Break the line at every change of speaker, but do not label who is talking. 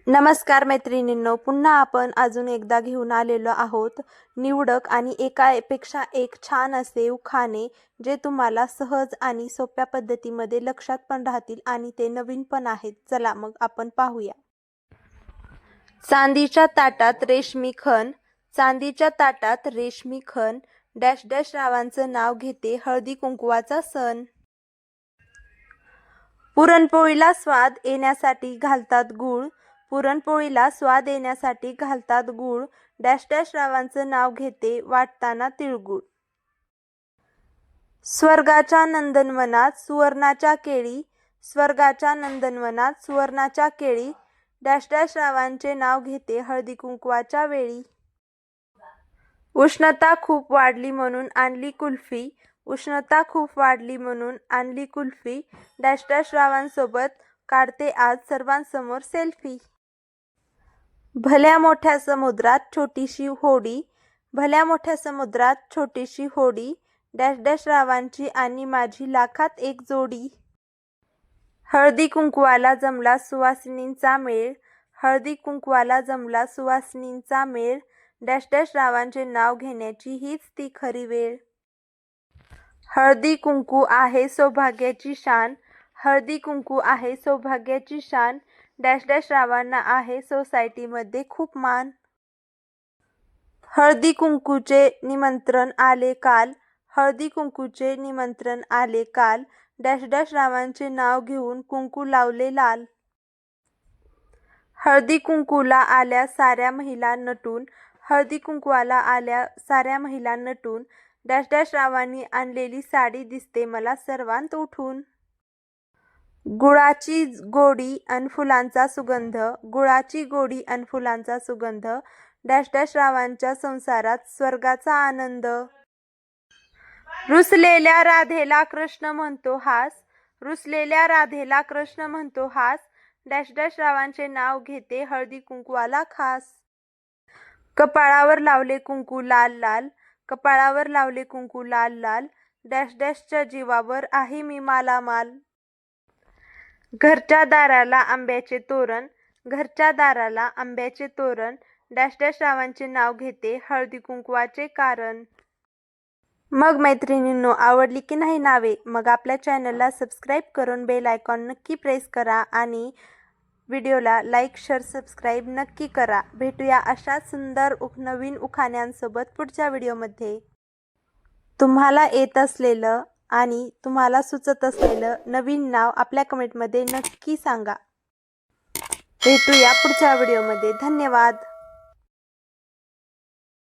नमस्कार मैत्रिणींनो, पुन्हा आपण अजून एकदा घेऊन आलेलो आहोत निवडक आणि एकापेक्षा एक छान असे उखाणे, जे तुम्हाला सहज आणि सोप्या पद्धतीमध्ये लक्षात पण राहतील आणि ते नवीन पण आहेत. चला मग आपण पाहूया. चांदीच्या ताटात रेशमी खण, चांदीच्या ताटात रेशमी खण, डॅश डॅश रावांचं नाव घेते हळदी कुंकवाचा सण. पुरणपोळीला स्वाद येण्यासाठी घालतात गूळ, पुरणपोळीला स्वाद येण्यासाठी घालतात गूळ, डॅश डॅश रावांचं नाव घेते वाटताना तिळगुळ. स्वर्गाच्या नंदनवनात सुवर्णाच्या केळी, स्वर्गाच्या नंदनवनात सुवर्णाच्या केळी, डॅश डॅश रावांचे नाव घेते हळदी कुंकवाच्या वेळी. उष्णता खूप वाढली म्हणून आणली कुल्फी, उष्णता खूप वाढली म्हणून आणली कुल्फी, डॅश डॅश रावांसोबत काढते आज सर्वांसमोर सेल्फी. भल्या मोठ्या समुद्रात छोटीशी होडी, भल्या मोठ्या समुद्रात छोटीशी होडी, डॅश डॅश रावांची आणि माझी लाखात एक जोडी. हळदी कुंकवाला जमला सुवासिनींचा मेळ, हळदी कुंकवाला जमला सुवासिनींचा मेळ, डॅश डॅश रावांचे नाव घेण्याची हीच ती खरी वेळ. हळदी कुंकू आहे सौभाग्याची शान, हळदी कुंकू आहे सौभाग्याची शान, डॅश डॅश रावांना आहे सोसायटीमध्ये खूप मान. हळदी कुंकूचे निमंत्रण आले काल, हळदी कुंकूचे निमंत्रण आले काल, डॅश डॅश रावांचे नाव घेऊन कुंकू लावले लाल. हळदी कुंकूला आल्या साऱ्या महिला नटून, हळदी कुंकवाला आल्या साऱ्या महिला नटून, डॅश डॅश रावांनी आणलेली साडी दिसते मला सर्वांत उठून. गुळाची गोडी अन फुलांचा सुगंध, गुळाची गोडी अन फुलांचा सुगंध, डॅश डॅश रावांच्या संसारात स्वर्गाचा आनंद. रुसलेल्या राधेला कृष्ण म्हणतो हास, रुसलेल्या राधेला कृष्ण म्हणतो हास, डॅश डॅश रावांचे नाव घेते हळदी कुंकवाला खास. कपाळावर लावले कुंकू लाल लाल, कपाळावर लावले कुंकू लाल लाल, डॅश डॅशच्या जीवावर आहे मी मालामाल. घरच्या दाराला आंब्याचे तोरण, घरच्या दाराला आंब्याचे तोरण, डॅश डॅश रावांचे नाव घेते हळदी कुंकवाचे कारण. मग मैत्रिणींनो, आवडली की नाही नावे? मग आपल्या चॅनलला सबस्क्राईब करून बेल आयकॉन नक्की प्रेस करा आणि व्हिडिओला लाईक शेअर सबस्क्राईब नक्की करा. भेटूया अशा सुंदर नवीन उखाण्यांसोबत पुढच्या व्हिडिओमध्ये. तुम्हाला येत असलेलं आणि तुम्हाला सुचत असलेलं नवीन नाव आपल्या कमेंटमध्ये नक्की सांगा. भेटूया पुढच्या व्हिडिओमध्ये. धन्यवाद.